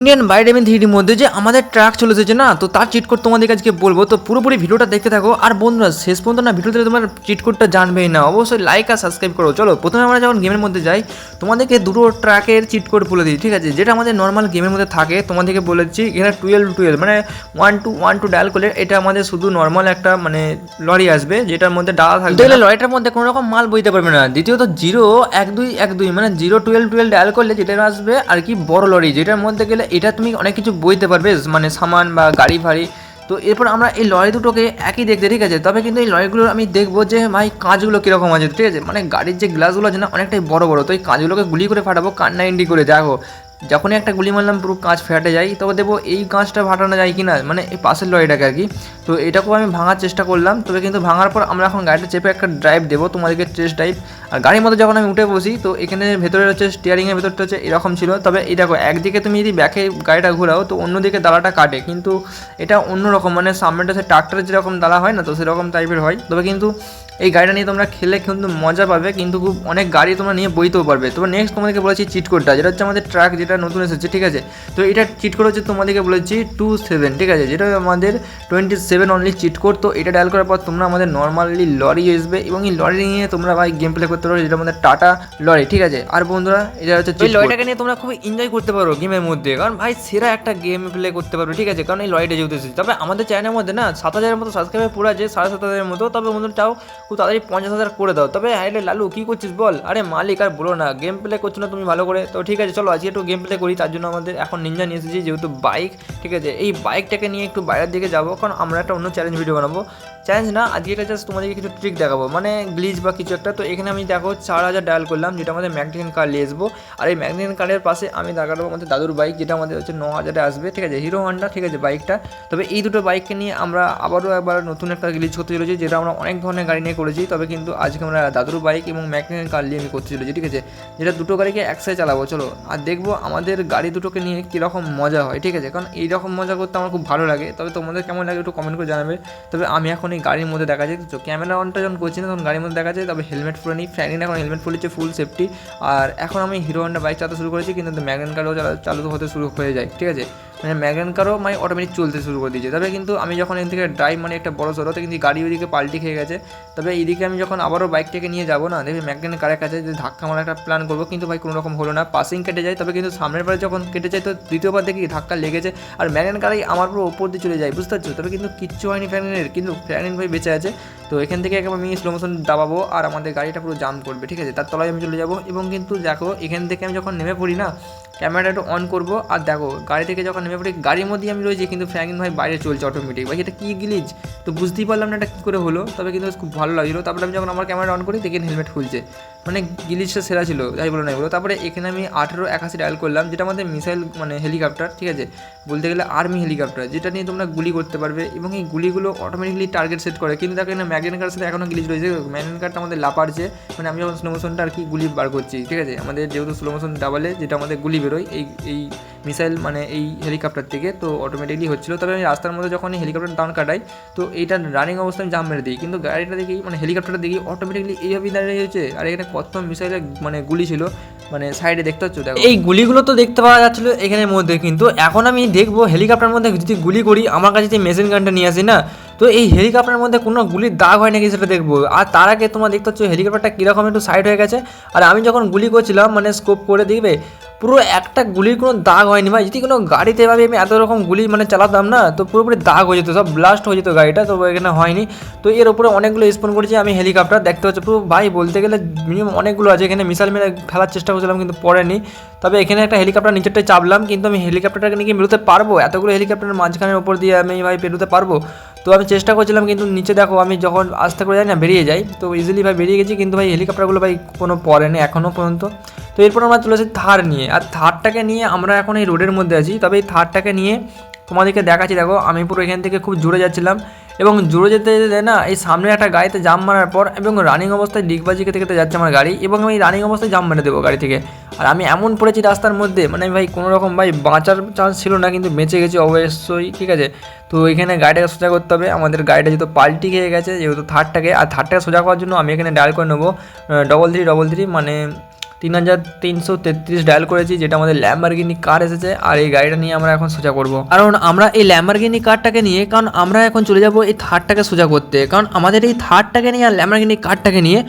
Indian bike driving থ্রিডির মধ্যে যে আমাদের ট্রাক চলে এসেছে না, তো তার চিট কোড তোমাদের আজকে বলবো। তো পুরোপুরি ভিডিওটা দেখতে থাকো। আর বন্ধুরা শেষ পর্যন্ত না ভিডিওতে তোমার চিট কোডটা জানবেই না, অবশ্যই লাইক আর সাবস্ক্রাইব করো। চলো প্রথমে আমরা যখন গেমের মধ্যে যাই তোমাদেরকে দুটো ট্রাকের চিট কোড বলে দিই, ঠিক আছে? যেটা আমাদের নর্মাল গেমের মধ্যে থাকে তোমাদেরকে বলেছি, এখানে 12 মানে 1 2 ডায়াল করলে এটা আমাদের শুধু নর্মাল একটা মানে লরি আসবে, যেটার মধ্যে ডালা থাকবে। তাহলে লরিটার মধ্যে কোনো রকম মাল বইতে পারবে না। দ্বিতীয়ত 0 1 2 1 2 মানে 0 12 ডায়াল করলে যেটা আসবে আর কি বড় লরি, যেটার মধ্যে গেলে এটা তুমি অনেক কিছু বইতে পারবে, মানে সামান বা গাড়ি ফাড়ি। তো এরপর আমরা এই লরি দুটোকে একই দেখতে, ঠিক আছে? তবে কিন্তু এই লরিগুলোর আমি দেখবো যে ভাই কাঁচগুলো কীরকম আছে, ঠিক আছে? মানে গাড়ির যে গ্লাসগুলো আছে না অনেকটাই বড় বড়, তো এই কাঁচগুলোকে গুলি করে ফাটাবো কান্না ইন্ডি করে। দেখো যখনই একটা গুলি মারলাম পুরো কাঁচ ফেটে যায়, তবে দেবো এই কাঁচটা ফাটানো যায় কি না, মানে এই পাশের লরিটাকে আর কি। তো এটাকেও আমি ভাঙার চেষ্টা করলাম, তবে কিন্তু ভাঙার পর আমরা এখন গাড়িটা চেপে একটা ড্রাইভ দেবো তোমাদেরকে, টেস্ট ড্রাইভ। আর গাড়ির মধ্যে যখন আমি উঠে বসি তো এখানে ভেতরে হচ্ছে স্টিয়ারিংয়ের ভেতরটা হচ্ছে এরকম ছিল, তবে এই দেখো একদিকে তুমি যদি ব্যাকে গাড়িটা ঘোরাও তো অন্যদিকে দালাটা কাটে, কিন্তু এটা অন্যরকম, মানে সামনেটা হচ্ছে ট্রাক্টরের যেরকম দালা হয় না, তো সেরকম টাইপের হয়। তবে কিন্তু এই গাড়িটা নিয়ে তোমরা খেলে কিন্তু মজা পাবে, কিন্তু খুব অনেক গাড়ি তোমরা নিয়ে বইতেও পারবে। তবে নেক্সট তোমাদেরকে বলেছি চিট কোডটা, যেটা হচ্ছে আমাদের ট্রাক যেটা নতুন এসেছে, ঠিক আছে? তো এটা চিট কোড হচ্ছে তোমাদেরকে বলেছি 27, ঠিক আছে? যেটা আমাদের 27 অনলি চিট কোড। তো এটা ডায়াল করার পর তোমরা আমাদের নর্মালি লরি আসবে, এবং এই লরি নিয়ে তোমরা ভাই গেম প্লে করতে পারো, যেটা আমাদের টাটা লরি, ঠিক আছে? আর বন্ধুরা এটা হচ্ছে এই লরিটাকে নিয়ে তোমরা খুব এনজয় করতে পারো গেমের মধ্যে, কারণ ভাই সেরা একটা গেম প্লে করতে পারবে, ঠিক আছে? কারণ এই লরিটা যেহেতু এসেছে। তবে আমাদের চ্যানেলের মধ্যে না 7,000 মতো সাবস্ক্রাইবার পুরো আছে, 7,500 মতো। তবে বন্ধুরা চাও খুব তাড়াতাড়ি 50,000 করে দাও। তবে আরে লালু কী করছিস বল? আরে মালিক আর বলো না, গেম প্লে করছো না তুমি ভালো করে। তো ঠিক আছে চলো আজকে একটু গেম প্লে করি। তার জন্য আমাদের এখন নিনজা নিয়ে এসেছি, যেহেতু বাইক, ঠিক আছে? এই বাইকটাকে নিয়ে একটু বাইরের দিকে যাবো, কারণ আমরা একটা অন্য চ্যালেঞ্জ ভিডিও বানাবো। চ্যালেঞ্জ না, আজকে এটা জাস্ট তোমাদেরকে কিছু ট্রিক দেখাবো, মানে গ্লিচ বা কিছু একটা। তো এখানে আমি দেখো 4,000 ডায়াল করলাম, যেটা আমাদের ম্যাগনেটিক কার নিয়ে আসবো। আর এই ম্যাগনেটিক কারের পাশে আমি দেখাবো আমাদের দাদুর বাইক, যেটা আমাদের হচ্ছে 9,000-এ আসবে, ঠিক আছে? হিরো হন্ডা, ঠিক আছে বাইকটা। তবে এই দুটো বাইককে নিয়ে আমরা আবারও একবার নতুন একটা গ্লিচ করতে চলেছি, যেটা আমরা অনেক ধরনের গাড়ি নিয়ে করেছি। তবে কিন্তু আজকে আমরা দাদুর বাইক এবং ম্যাগনেটিক কার নিয়ে আমি করতে চলেছি, ঠিক আছে? যেটা দুটো গাড়িকে একসাথে চালাবো। চলো আর দেখবো আমাদের গাড়ি দুটোকে নিয়ে কীরকম মজা হয়, ঠিক আছে? কারণ এইরকম মজা করতে আমার খুব ভালো লাগে। তবে তোমাদের কেমন লাগে একটু কমেন্ট করে জানাবে। তবে আমি এখন এই গাড়ির মধ্যে দেখা যায়, তো ক্যামেরা অনটা যখন করছি না তখন গাড়ির মধ্যে দেখা যায়। তবে হেলমেট পরে নিই, ফ্র্যাঙ্কলিন এখন হেলমেট পরেছে, ফুল সেফটি। আর এখন আমি হিরো হন্ডা বাইক চালাতে শুরু করেছি, কিন্তু ম্যাগনেটিক কারও চালু হতে শুরু হয়ে যায়, ঠিক আছে? মানে ম্যাগনেটিক কারও মানে অটোমেটিক চলতে শুরু করে দিয়েছে। তবে কিন্তু আমি যখন এখান থেকে ড্রাইভ মানে একটা বড় সরোতে, কিন্তু গাড়ি ওইদিকে পাল্টি খেয়ে গেছে। তবে এইদিকে আমি যখন আবারও বাইকটাকে নিয়ে যাবো না, দেখবি ম্যাগনেটিক কারের কাছে যে ধাক্কা মারার একটা প্ল্যান করবো, কিন্তু ভাই কোনো রকম হলো না, পাসিং কেটে যায়। তবে কিন্তু সামনের বারে যখন কেটে যায় তো দ্বিতীয়বার দেখি ধাক্কা লেগেছে, আর ম্যাগনেটিক কারাই আমার পুরো ওপর দিয়ে চলে যায়, বুঝতে পারছো? তবে কিন্তু কিচ্ছু হয়নি ফ্র্যাঙ্কলিনের, কিন্তু ফ্র্যাঙ্কলিন ভাই বেঁচে আছে। তো এখান থেকে একবার আমি স্লো মোশন দাবাবো, আর আমাদের গাড়িটা পুরো জাম করবে, ঠিক আছে? তার তলায় আমি চলে যাবো। এবং কিন্তু দেখো এখান থেকে আমি যখন নেমে পড়ি না, ক্যামেরাটা একটু অন করবো, আর দেখো গাড়ি থেকে যখন নেমে পড়ি গাড়ির মধ্যেই আমি রয়েছি, কিন্তু ফ্র্যাঙ্কলিন ভাই বাইরে চলছে অটোমেটিক। ভাই এটা কী গ্লিচ, তো বুঝতেই পারলাম না এটা কী করে হলো। তবে কিন্তু খুব ভালো লাগছিলো। তারপরে আমি যখন আমার ক্যামেরা অন করি দেখি হেলমেট খুলছে, মানে গ্লিচটা সেরা ছিল, যাই বলো না এগুলো। তারপরে এখানে আমি 1881 ডায়াল করলাম, যেটা আমাদের মিসাইল মানে হেলিকপ্টার, ঠিক আছে? বলতে গেলে আর্মি হেলিকপ্টার, যেটা নিয়ে তোমরা গুলি করতে পারবে, এবং এই গুলিগুলো অটোমেটিকলি টার্গেট সেট করে। কিন্তু দেখো এখানে ম্যাগনেটিক কারের সাথে এখনও গ্লিচ রয়েছে, ম্যাগনেটিক কারটা আমাদের লাপাড়ছে, মানে আমি যখন স্লো মোশনটা আর কি গুলি বার করছি, ঠিক আছে? আমাদের যেহেতু স্লো মোশন ডাবলে যেটা আমাদের গুলি বেরোয় এই মিসাইল মানে এই হেলিকপ্টার থেকে, তো অটোমেটিকলি হচ্ছিলো। তবে আমি রাস্তার মধ্যে যখন এই হেলিকপ্টার ডাউন কাটাই, তো এইটা রানিং অবস্থায় জাম মেরে দিই, কিন্তু গাড়িটা দেখি মানে হেলিকপ্টারটা দেখি অটোমেটিকলি এইভাবেই দাঁড়িয়ে হয়েছে। আর এখানে কত মিসাইলের মানে গুলি ছিল, মানে সাইডে দেখতে পাচ্ছ, দেখো এই গুলিগুলো তো দেখতে পাওয়া যাচ্ছিলো এখানের মধ্যে। কিন্তু এখন আমি দেখবো হেলিকপ্টারের মধ্যে যদি গুলি করি, আমার কাছে যে মেশিন গানটা নিয়ে আসি না, তো এই হেলিকপ্টারের মধ্যে কোনো গুলির দাগ হয় নাকি সেটা দেখবো। আর তার আগে তোমরা দেখতে পাচ্ছ হেলিকপ্টারটা কীরকম একটু সাইড হয়ে গেছে। আর আমি যখন গুলি করছিলাম মানে স্কোপ করে দেখবে পুরো একটা গুলির কোনো দাগ হয়নি ভাই। যদি কোনো গাড়িতে ভাবে আমি এত রকম গুলি মানে চালাতাম না, তো পুরোপুরি দাগ হয়ে যেত, সব ব্লাস্ট হয়ে যেত গাড়িটা। তো এখানে হয়নি। তো এর উপরে অনেকগুলো স্পন করেছি আমি হেলিকপ্টার, দেখতে পাচ্ছি পুরো ভাই বলতে গেলে মিনিমাম অনেকগুলো আছে। এখানে মিসাইল মেরে ফেলার চেষ্টা করছিলাম কিন্তু পড়েনি। তবে এখানে একটা হেলিকপ্টার নিচেরটায় চাপলাম, কিন্তু আমি হেলিকপ্টারটাকে নিয়ে বেরোতে পারবো? এতগুলো হেলিকপ্টারের মাঝখানের ওপর দিয়ে আমি ভাই বেরোতে পারবো? তো আমি চেষ্টা করছিলাম, কিন্তু নিচে দেখো আমি যখন আস্তে করে যাই না বেরিয়ে যাই, তো ইজিলি ভাই বেরিয়ে গেছি। কিন্তু ভাই হেলিকপ্টারগুলো ভাই কোনো পড়েনি এখনও পর্যন্ত। তো এরপর আমরা চলে আসি থার নিয়ে। আর থারটাকে নিয়ে আমরা এখন এই রোডের মধ্যে আছি। তবে এই থারটাকে নিয়ে তোমাদেরকে দেখাচ্ছি, দেখো আমি পুরো এখান থেকে খুব জোরে যাচ্ছিলাম, এবং জোরে যেতে যেতে না এই সামনে একটা গাড়িতে জাম মারার পর, এবং রানিং অবস্থায় ডিগবাজি খেতে খেতে যাচ্ছে আমার গাড়ি, এবং আমি রানিং অবস্থায় জাম মেরে দেবো গাড়ি থেকে। আর আমি এমন পড়েছি রাস্তার মধ্যে, মানে ভাই কোনো রকম ভাই বাঁচার চান্স ছিল না, কিন্তু বেঁচে গেছি অবশ্যই, ঠিক আছে? তো এখানে গাড়িটাকে সোজা করতে হবে। আমাদের গাড়িটা যেহেতু পাল্টি খেয়ে গেছে, যেহেতু থার্ডটাকে, আর থার্ডটাকে সোজা করার জন্য আমি এখানে ডায়াল করে নেবো 333, মানে 3333 ডায়াল করেছি, যেটা আমাদের ল্যাম্বরগিনি কার এসেছে। আর এই গাড়িটা নিয়ে আমরা এখন সোজা করব, কারণ আমরা এই ল্যাম্বরগিনি কারটাকে নিয়ে, কারণ আমরা এখন চলে যাব এই থারটাকে সোজা করতে। কারণ আমাদের এই থারটাকে নিয়ে আর ল্যাম্বরগিনি কারটাকে নিয়ে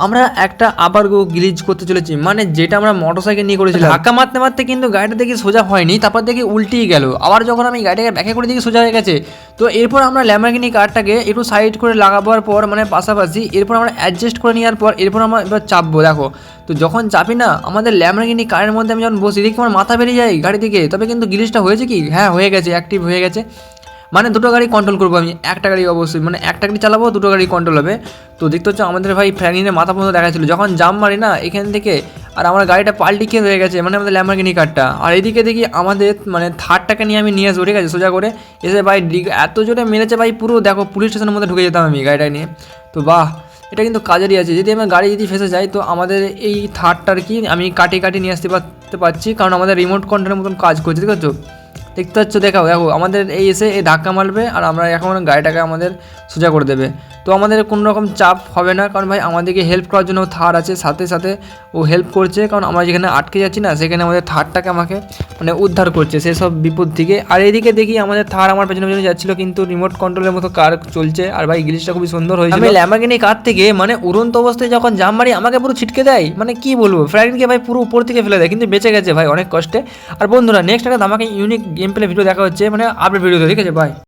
আমরা একটা আবার গ্লিচ করতে চলেছি, মানে যেটা আমরা মোটরসাইকেল নিয়ে করেছিলাম। ধাক্কা মারতে মারতে কিন্তু গাড়িটা দেখি সোজা হয়নি, তারপর দেখি উল্টেই গেল। আবার যখন আমি গাড়িটাকে ব্যাকে করে দেখি সোজা হয়ে গেছে। তো এরপর আমরা ল্যাম্বরগিনি কারটাকে একটু সাইড করে লাগাবার পর, মানে পাশাপাশি, এরপর আমরা অ্যাডজাস্ট করে নেওয়ার পর এরপর আমরা এবার চাপবো। দেখো, তো যখন চাপি না আমাদের ল্যাম্বরগিনি কারের মধ্যে আমি যখন বসি দেখি আমার মাথা বেরিয়ে যায় গাড়ি থেকে। তবে কিন্তু গ্লিচটা হয়েছে কি, হ্যাঁ হয়ে গেছে, অ্যাক্টিভ হয়ে গেছে। মানে দুটো গাড়ি কন্ট্রোল করবো আমি, একটা গাড়ি অবশ্যই, মানে একটা গাড়ি চালাবো, দুটো গাড়ি কন্ট্রোল হবে। তো দেখতে হচ্ছে আমাদের ভাই ফ্র্যাঙ্কলিনের মাথা পর্যন্ত দেখাচ্ছিল যখন জাম মারি না এখান থেকে, আর আমার গাড়িটা পাল্টি খেয়ে হয়ে গেছে, মানে আমাদের ল্যাম্বরগিনি কারটা। আর এদিকে দেখি আমাদের মানে থারটাকে নিয়ে আমি নিয়ে আসবো, ঠিক আছে, সোজা করে এসে ভাই এত জোরে মেরেছে ভাই, পুরো দেখো পুলিশ স্টেশনের মধ্যে ঢুকে যেতাম আমি গাড়িটা নিয়ে। তো বাহ, এটা কিন্তু কাজেরই আছে। যদি আমার গাড়ি যদি ফেসে যায় তো আমাদের এই থারটার কি আমি কাটি নিয়ে আসতে পারছি, কারণ আমাদের রিমোট কন্ট্রোলের মতন কাজ করছে, ঠিক আছে। দেখতে পাচ্ছ, দেখো আমাদের এই এসে এই ধাক্কা মারবে আর আমরা এখন গাড়িটাকে আমাদের সোজা করে দেবে। তো আমাদের কোনো রকম চাপ হবে না, কারণ ভাই আমাদেরকে হেল্প করার জন্য থার আছে, সাথে সাথে ও হেল্প করছে। কারণ আমরা যেখানে আটকে যাচ্ছি না সেখানে আমাদের থারটাকে আমাকে মানে উদ্ধার করছে সেসব বিপদ থেকে। আর এইদিকে দেখি আমাদের থার আমার পেছনে পেছনে যাচ্ছিলো, কিন্তু রিমোট কন্ট্রোলের মতো কার চলছে। আর ভাই গ্লিচটা খুবই সুন্দর হয়েছে। আমি ল্যাম্বরগিনি কার থেকে মানে উড়ন্ত অবস্থায় যখন জাম মারি আমাকে পুরো ছিটকে দেয়, মানে কি বলবো, ফ্র্যাঙ্কলিনকে ভাই পুরো উপর থেকে ফেলে দেয়, কিন্তু বেঁচে গেছে ভাই অনেক কষ্টে। আর বন্ধুরা নেক্সট একটা আমাকে ইউনিক গেম প্লে ভিডিও দেখা হচ্ছে, মানে আপডেট ভিডিওতে, ঠিক আছে, বাই।